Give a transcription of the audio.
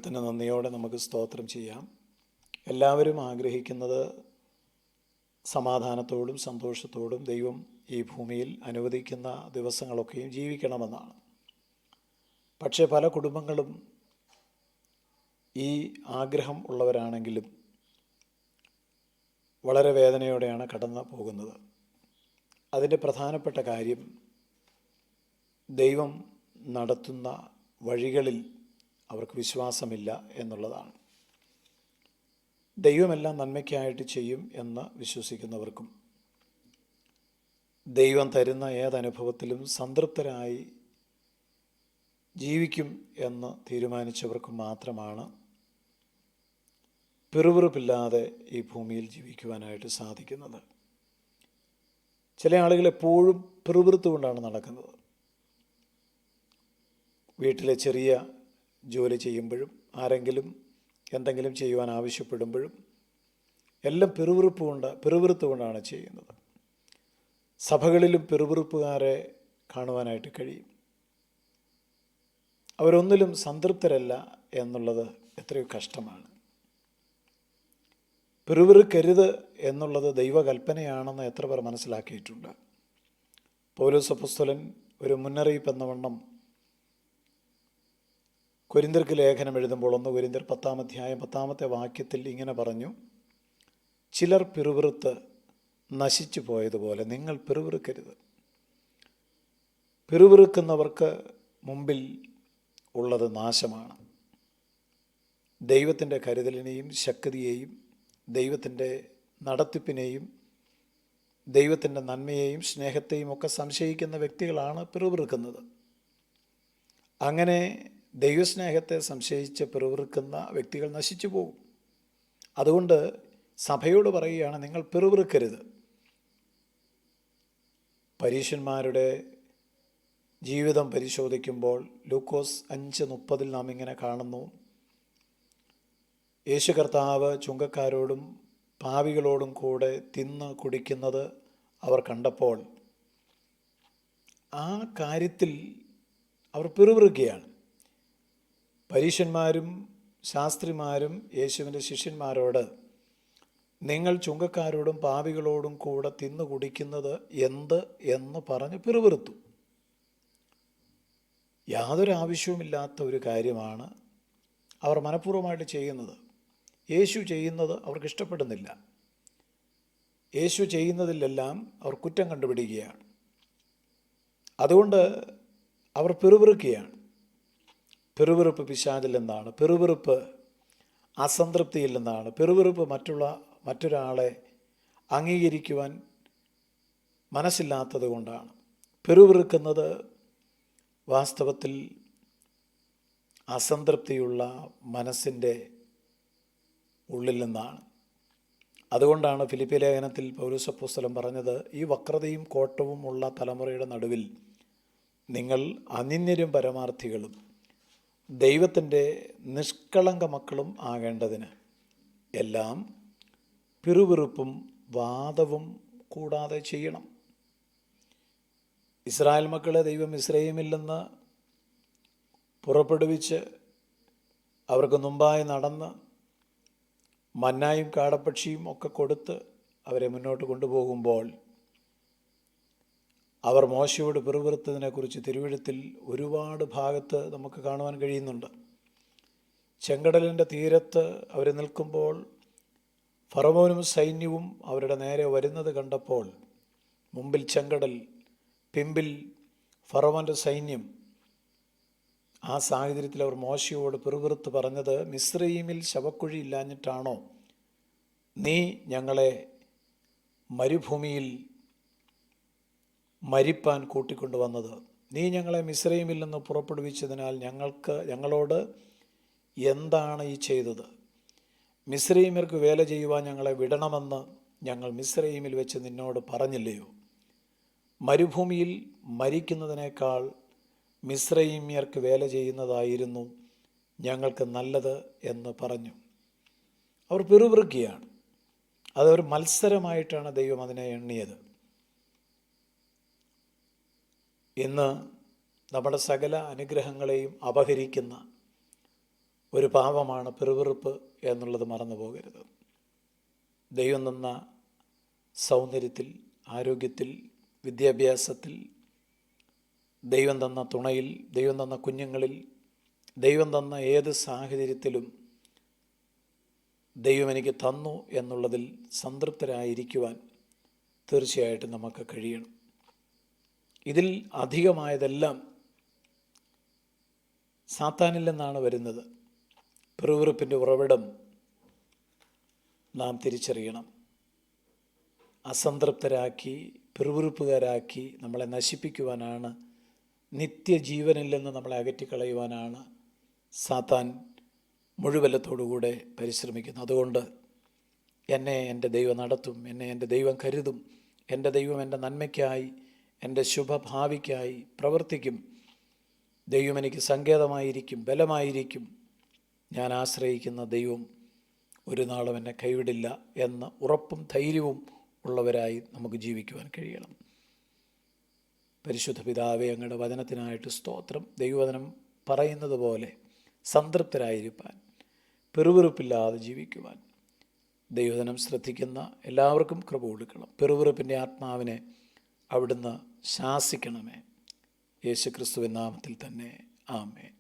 ദൈവത്തിന് നന്ദിയോടെ നമുക്ക് സ്തോത്രം ചെയ്യാം. എല്ലാവരും ആഗ്രഹിക്കുന്നത് സമാധാനത്തോടും സന്തോഷത്തോടും ദൈവം ഈ ഭൂമിയിൽ അനുവദിക്കുന്ന ദിവസങ്ങളൊക്കെയും ജീവിക്കണമെന്നാണ്. പക്ഷേ പല കുടുംബങ്ങളും ഈ ആഗ്രഹം ഉള്ളവരാണെങ്കിലും വളരെ വേദനയോടെയാണ് കടന്നു പോകുന്നത്. അതിൻ്റെ പ്രധാനപ്പെട്ട കാര്യം ദൈവം നടത്തുന്ന വഴികളിൽ അവർക്ക് വിശ്വാസമില്ല എന്നുള്ളതാണ്. ദൈവമെല്ലാം നന്മയ്ക്കായിട്ട് ചെയ്യും എന്ന് വിശ്വസിക്കുന്നവർക്കും ദൈവം തരുന്ന ഏതനുഭവത്തിലും സംതൃപ്തരായി ജീവിക്കും എന്ന് തീരുമാനിച്ചവർക്കും മാത്രമാണ് പിറുപിറുപ്പില്ലാതെ ഈ ഭൂമിയിൽ ജീവിക്കുവാനായിട്ട് സാധിക്കുന്നത്. ചില ആളുകൾ എപ്പോഴും പിറുപിറുത്തുകൊണ്ടാണ് നടക്കുന്നത്. വീട്ടിലെ ചെറിയ ജോലി ചെയ്യുമ്പോഴും ആരെങ്കിലും എന്തെങ്കിലും ചെയ്യുവാൻ ആവശ്യപ്പെടുമ്പോഴും എല്ലാം പിറുപിറുത്തുകൊണ്ടാണ് ചെയ്യുന്നത്. സഭകളിലും പിറുപിറുപ്പുകാരെ കാണുവാനായിട്ട് കഴിയും. അവരൊന്നിലും സംതൃപ്തരല്ല എന്നുള്ളത് എത്രയോ കഷ്ടമാണ്. പിറുപിറുക്കരുത് എന്നുള്ളത് ദൈവകൽപ്പനയാണെന്ന് എത്ര പേർ മനസ്സിലാക്കിയിട്ടുണ്ട്. പൗലോസ് അപ്പോസ്തലൻ ഒരു മുന്നറിയിപ്പ് എന്ന വണ്ണം കൊരിന്ത്യർക്ക് ലേഖനം എഴുതുമ്പോൾ 1 കൊരിന്ത്യർ 10-ാം അധ്യായം 10-ാമത്തെ വാക്യത്തിൽ ഇങ്ങനെ പറഞ്ഞു: ചിലർ പിറുപിറുത്ത് നശിച്ചു പോയതുപോലെ നിങ്ങൾ പിറുപിറുക്കരുത്. പിറുപിറുക്കുന്നവർക്ക് മുമ്പിൽ ഉള്ളത് നാശമാണ്. ദൈവത്തിൻ്റെ കരുതലിനെയും ശക്തിയെയും ദൈവത്തിൻ്റെ നടത്തിപ്പിനെയും ദൈവത്തിൻ്റെ നന്മയെയും സ്നേഹത്തെയും ഒക്കെ സംശയിക്കുന്ന വ്യക്തികളാണ് പിറുപിറുക്കുന്നത്. അങ്ങനെ ദൈവസ്നേഹത്തെ സംശയിച്ച് പിറുപിറുക്കുന്ന വ്യക്തികൾ നശിച്ചു പോകും. അതുകൊണ്ട് സഭയോട് പറയുകയാണ്, നിങ്ങൾ പിറുപിറുക്കരുത്. പരീശന്മാരുടെ ജീവിതം പരിശോധിക്കുമ്പോൾ ലൂക്കോസ് 5:30 നാം ഇങ്ങനെ കാണുന്നു: യേശു കർത്താവ് ചുങ്കക്കാരോടും പാപികളോടും കൂടെ തിന്ന് കുടിക്കുന്നത് അവർ കണ്ടപ്പോൾ ആ കാര്യത്തിൽ അവർ പിറുപിറുക്കുകയാണ്. പരീശന്മാരും ശാസ്ത്രിമാരും യേശുവിൻ്റെ ശിഷ്യന്മാരോട്, നിങ്ങൾ ചുങ്കക്കാരോടും പാപികളോടും കൂടെ തിന്നു കുടിക്കുന്നത് എന്ത് എന്ന് പറഞ്ഞ് പിറുപിറുത്തു. യാതൊരു ആവശ്യവുമില്ലാത്ത ഒരു കാര്യമാണ് അവർ മനഃപൂർവ്വമായിട്ട് ചെയ്യുന്നത്. യേശു ചെയ്യുന്നത് അവർക്ക് ഇഷ്ടപ്പെടുന്നില്ല. യേശു ചെയ്യുന്നതിലെല്ലാം അവർ കുറ്റം കണ്ടുപിടിക്കുകയാണ്. അതുകൊണ്ട് അവർ പിറുപിറുക്കുകയാണ്. പിറുപിറുപ്പ് പിശാചിൽ നിന്നാണ്. പിറുപിറുപ്പ് അസംതൃപ്തിയിൽ നിന്നാണ്. പിറുപിറുപ്പ് മറ്റൊരാളെ അംഗീകരിക്കുവാൻ മനസ്സില്ലാത്തത് കൊണ്ടാണ്. പിറുപിറുക്കുന്നത് വാസ്തവത്തിൽ അസംതൃപ്തിയുള്ള മനസ്സിൻ്റെ ഉള്ളിൽ നിന്നാണ്. അതുകൊണ്ടാണ് ഫിലിപ്പി ലേഖനത്തിൽ പൗലോസ് അപ്പോസ്തലൻ പറഞ്ഞത്, ഈ വക്രതയും കോട്ടവും ഉള്ള തലമുറയുടെ നടുവിൽ നിങ്ങൾ അനിന്യരും പരമാർത്ഥികളും ദൈവത്തിൻ്റെ നിഷ്കളങ്ക മക്കളും ആകേണ്ടതിന് എല്ലാം പിറുപിറുപ്പും വാദവും കൂടാതെ ചെയ്യണം. ഇസ്രായേൽ മക്കളെ ദൈവം മിസ്രയീമിൽ നിന്ന് പുറപ്പെടുവിച്ച് അവർക്ക് മുമ്പായി നടന്ന് മന്നായും കാടപ്പക്ഷിയും ഒക്കെ കൊടുത്ത് അവരെ മുന്നോട്ട് കൊണ്ടുപോകുമ്പോൾ അവർ മോശയോട് പിറുപിറുത്തതിനെക്കുറിച്ച് തിരുവെഴുത്തിൽ ഒരുപാട് ഭാഗത്ത് നമുക്ക് കാണുവാൻ കഴിയുന്നുണ്ട്. ചെങ്കടലിൻ്റെ തീരത്ത് അവർ നിൽക്കുമ്പോൾ ഫറവോനും സൈന്യവും അവരുടെ നേരെ വരുന്നത് കണ്ടപ്പോൾ മുമ്പിൽ ചെങ്കടൽ, പിമ്പിൽ ഫറവോൻ്റെ സൈന്യം. ആ സാഹചര്യത്തിൽ അവർ മോശയോട് പിറുപിറുത്ത് പറഞ്ഞത്, മിസ്രയീമിൽ ശവക്കുഴി ഇല്ലാഞ്ഞിട്ടാണോ നീ ഞങ്ങളെ മരുഭൂമിയിൽ മരിപ്പാൻ കൂട്ടിക്കൊണ്ടുവന്നത്? നീ ഞങ്ങളെ മിസ്രയീമിൽ നിന്ന് പുറപ്പെടുവിച്ചതിനാൽ ഞങ്ങളോട് എന്താണ് ഈ ചെയ്തത്? മിസ്രയീമ്യർക്ക് വേല ചെയ്യുവാൻ ഞങ്ങളെ വിടണമെന്ന് ഞങ്ങൾ മിസ്രയീമിൽ വെച്ച് നിന്നോട് പറഞ്ഞില്ലയോ? മരുഭൂമിയിൽ മരിക്കുന്നതിനേക്കാൾ മിസ്രയീമ്യർക്ക് വേല ചെയ്യുന്നതായിരുന്നു ഞങ്ങൾക്ക് നല്ലത് എന്ന് പറഞ്ഞു. അവർ പിറുപിറുക്കുകയാണ്. അതൊരു മത്സരമായിട്ടാണ് ദൈവം അതിനെ എണ്ണിയത്. ഇന്ന് നമ്മുടെ സകല അനുഗ്രഹങ്ങളെയും അപഹരിക്കുന്ന ഒരു പാപമാണ് പിറുപിറുപ്പ് എന്നുള്ളത് മറന്നു പോകരുത്. ദൈവം തന്ന സൗന്ദര്യത്തിൽ, ആരോഗ്യത്തിൽ, വിദ്യാഭ്യാസത്തിൽ, ദൈവം തന്ന തുണയിൽ, ദൈവം തന്ന കുഞ്ഞുങ്ങളിൽ, ദൈവം തന്ന ഏത് സാഹചര്യത്തിലും ദൈവം എനിക്ക് തന്നു എന്നുള്ളതിൽ സംതൃപ്തരായിരിക്കുവാൻ തീർച്ചയായിട്ടും നമുക്ക് കഴിയണം. ഇതിൽ അധികമായതെല്ലാം സാത്താനിൽ നിന്നാണ് വരുന്നത്. പിറുപിറുപ്പിൻ്റെ ഉറവിടം നാം തിരിച്ചറിയണം. അസംതൃപ്തരാക്കി, പിറുപിറുപ്പുകാരാക്കി നമ്മളെ നശിപ്പിക്കുവാനാണ്, നിത്യജീവനിൽ നിന്ന് നമ്മളെ അകറ്റിക്കളയുവാനാണ് സാത്താൻ മുഴുവല്ലത്തോടുകൂടെ പരിശ്രമിക്കുന്നത്. അതുകൊണ്ട് എന്നെ എൻ്റെ ദൈവം നടത്തും, എന്നെ എൻ്റെ ദൈവം കരുതും, എൻ്റെ ദൈവം എൻ്റെ നന്മയ്ക്കായി, എൻ്റെ ശുഭഭാവിക്കായി പ്രവർത്തിക്കും, ദൈവം എനിക്ക് സങ്കേതമായിരിക്കും, ബലമായിരിക്കും, ഞാൻ ആശ്രയിക്കുന്ന ദൈവം ഒരു നാളും എന്നെ കൈവിടില്ല എന്ന ഉറപ്പും ധൈര്യവും ഉള്ളവരായി നമുക്ക് ജീവിക്കുവാൻ കഴിയണം. പരിശുദ്ധ പിതാവേ, അങ്ങയുടെ വചനത്തിനായിട്ട് സ്തോത്രം. ദൈവവചനം പറയുന്നത് പോലെ സംതൃപ്തരായിരിക്കാൻ, പിറുപിറുപ്പില്ലാതെ ജീവിക്കുവാൻ ദൈവവചനം ശ്രദ്ധിക്കുന്ന എല്ലാവർക്കും കൃപ കൊടുക്കണം. പിറുപിറുപ്പിൻ്റെ ആത്മാവിനെ അവിടുന്ന് ശാസിക്കണമേ. യേശുക്രിസ്തുവിൻ നാമത്തിൽ തന്നെ ആമേൻ.